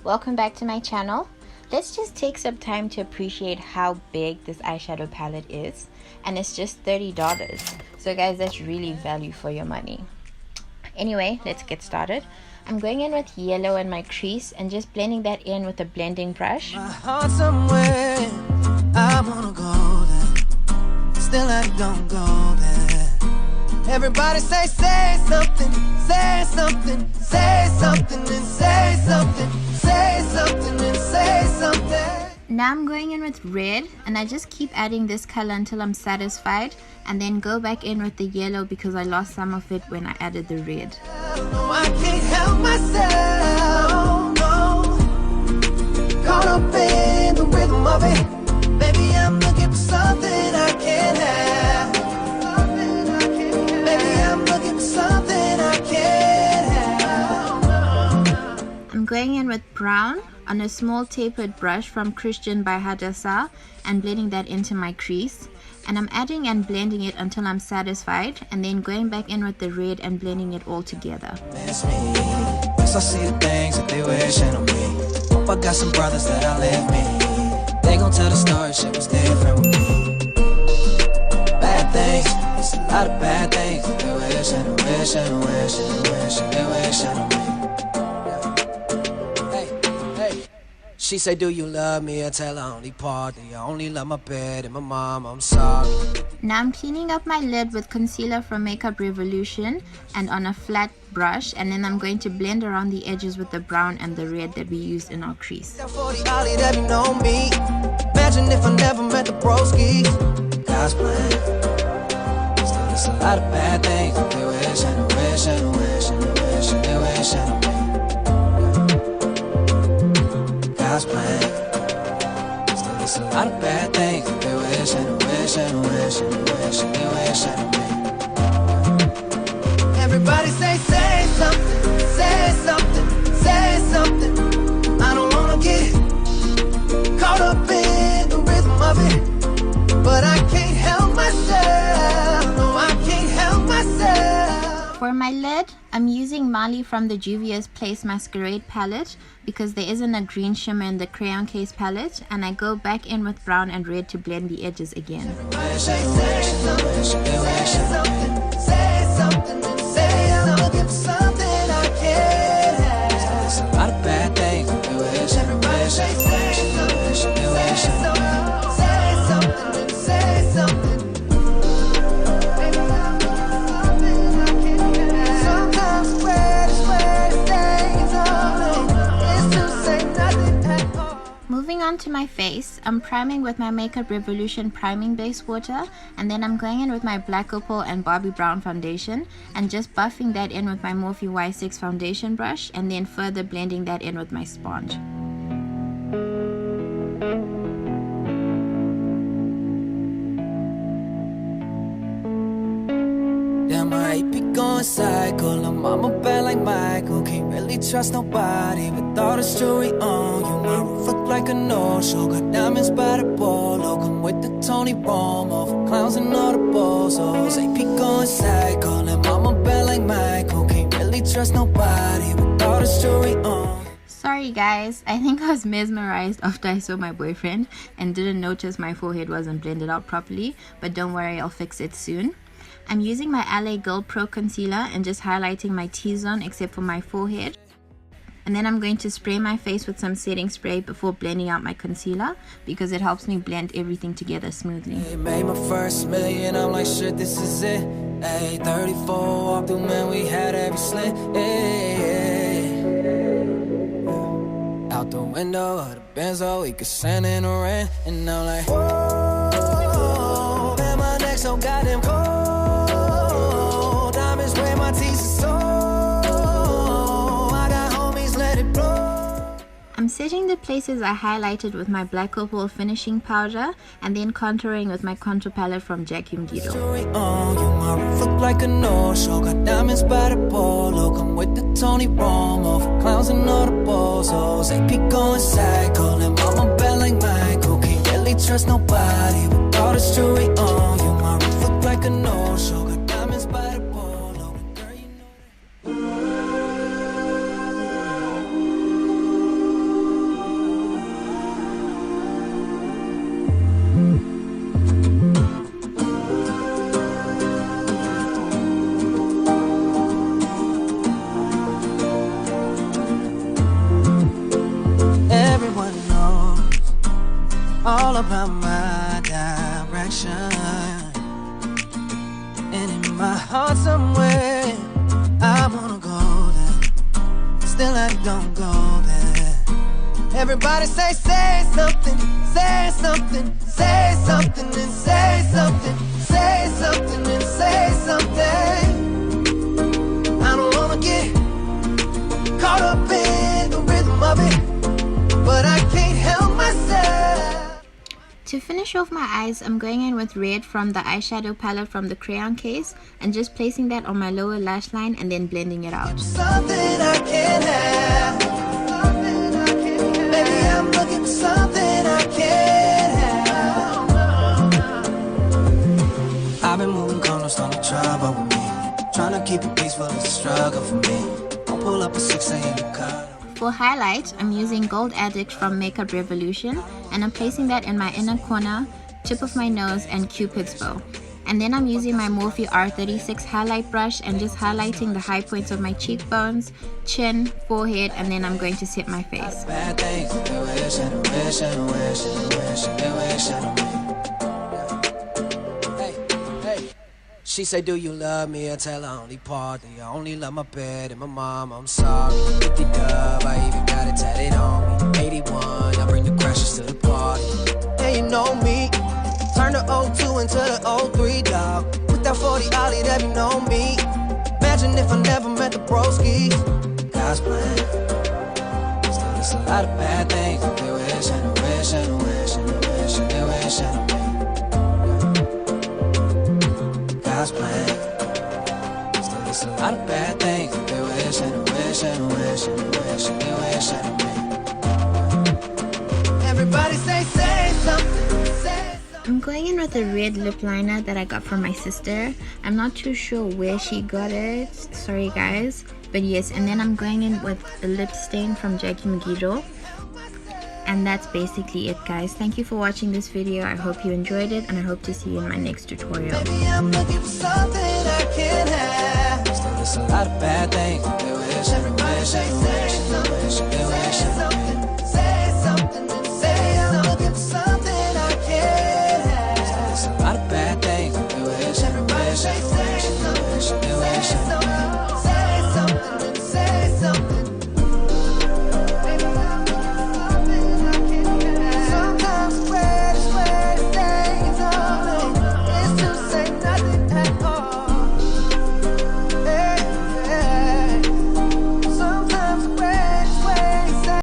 welcome back to my channel. Let's just take some time to appreciate how big this eyeshadow palette is, and it's just $30. So guys, that's really value for your money. Anyway, let's get started. I'm going in with yellow in my crease and just blending that in with a blending brush. My heart somewhere, I wanna go there, still I don't go there. Everybody say something, say something, say something and say something, say something and say something. Now I'm going in with red, and I just keep adding this color until I'm satisfied, and then go back in with the yellow because I lost some of it when I added the red. No, I can't help myself, no. Caught up in the rhythm of it. Baby, I'm looking for something I can't have. Baby, I'm looking for something I can't have. I'm going in with brown on a small tapered brush from Christian by Hadassah and blending that into my crease. And I'm adding and blending it until I'm satisfied, and then going back in with the red and blending it all together. Miss me, yes, I see the things that they wishing on me. Hope I got some brothers that outlive me. They gon' tell the story, shit was different with me. Bad things, it's a lot of bad things that they wishing on me. She say, do you love me? I tell her only partly. I only love my bed and my mom, I'm sorry. Now I'm cleaning up my lid with concealer from Makeup Revolution and on a flat brush, and then I'm going to blend around the edges with the brown and the red that we used in our crease. Imagine if I never met the broskies. God's plan. Still, there's a lot of bad things that they wish on me. God's plan. Still, there's a lot of bad things that they wish on me. Everybody say something, say something, say something. I don't wanna get caught up in the rhythm of it, but I can't help myself. No, I can't help myself. For my lid, I'm using Molly from the Juvias Place Masquerade palette because there isn't a green shimmer in the crayon case palette, and I go back in with brown and red to blend the edges again. Say something, say something, say I'm looking for something I can't have. There's a lot of bad things that they wish. Everybody say something, say something, say something. Moving on to my face, I'm priming with my Makeup Revolution Priming Base water, and then I'm going in with my Black Opal and bobbibrown foundation and just buffing that in with my Morphe Y6 foundation brush, and then further blending that in with my sponge. Damn, I be going psycho. I'm on my bed like Michael. Can't really trust nobody with all this jewelry on you. My roof look like a no-show. Got diamonds by the bolo. Come with the Tony Romo for clowns and all the bozos. AP going psycho. I'm on my bed like Michael. Can't really trust nobody with all this jewelry on. Sorry guys, I think I was mesmerized after I saw my boyfriend and didn't notice my forehead wasn't blended out properly, but don't worry, I'll fix it soon. I'm using my LA Girl Pro Concealer and just highlighting my T-zone except for my forehead. And then I'm going to spray my face with some setting spray before blending out my concealer because it helps me blend everything together smoothly. Hey, made my first million, I'm like shit, this is it. Hey, 34 walk through, man, we had every slit. Hey. Out the window of the Benzo, we could sand in the rain. And I'm like, whoa, man, my neck so goddamn cold. Diamonds where my teeth are so. I got homies, let it blow. I'm setting the places I highlighted with my Black Opal finishing powder and then contouring with my contour palette from jacquemgido. My roof look like a no-show. Got diamonds by the bolo. Come with the Tony Romo for clowns and all the bozos. AP going psycho. And mama bad like Michael. Can't really trust nobody with all this jewelry on you. My roof look like a no-show. Got diamonds by the bolo. Girl, you know. my direction. And in my heart somewhere, I wanna go there. Still I don't go there. Everybody say something, say something, say something and say something, say something and say something. I don't wanna get caught up in the rhythm of it, but I can't help myself. To finish off my eyes, I'm going in with red from the eyeshadow palette from the crayon case and just placing that on my lower lash line and then blending it out. Something I can't have. Baby, I'm looking for something I can't have. I've been moving corners on the trouble with me. Trying to keep it peaceful is a struggle for me. I'll pull up a 6 a.m. car. For highlight, I'm using Gold Addict from Makeup Revolution and I'm placing that in my inner corner, tip of my nose and Cupid's bow. And then I'm using my Morphe R36 highlight brush and just highlighting the high points of my cheekbones, chin, forehead, and then I'm going to set my face. She say, do you love me? I tell her only partly. I only love my bed and my mom, I'm sorry. 50 dub, I even got it tatted on me. 81, I bring the crashes to the party. Yeah, you know me. Turn the 02 into the 03, dog. With that 40 ollie, that you know me. Imagine if I never met the broskies. God's plan. Still, there's a lot of bad things. They wish and wish and wish and wish and they wish and God's plan. Still, there's a lot of bad things. They wish and wish and wish and wish and they wish and everybody say something, say. I'm going in with a red lip liner that I got from my sister. I'm not too sure where she got it, sorry guys, but yes. And then I'm going in with a lipstain from jacquemgido. And that's basically it, guys. Thank you for watching this video. I hope you enjoyed it and I hope to see you in my next tutorial. Baby, I'm looking for something I can have. Still, there's a lot of bad things. Everybody say something.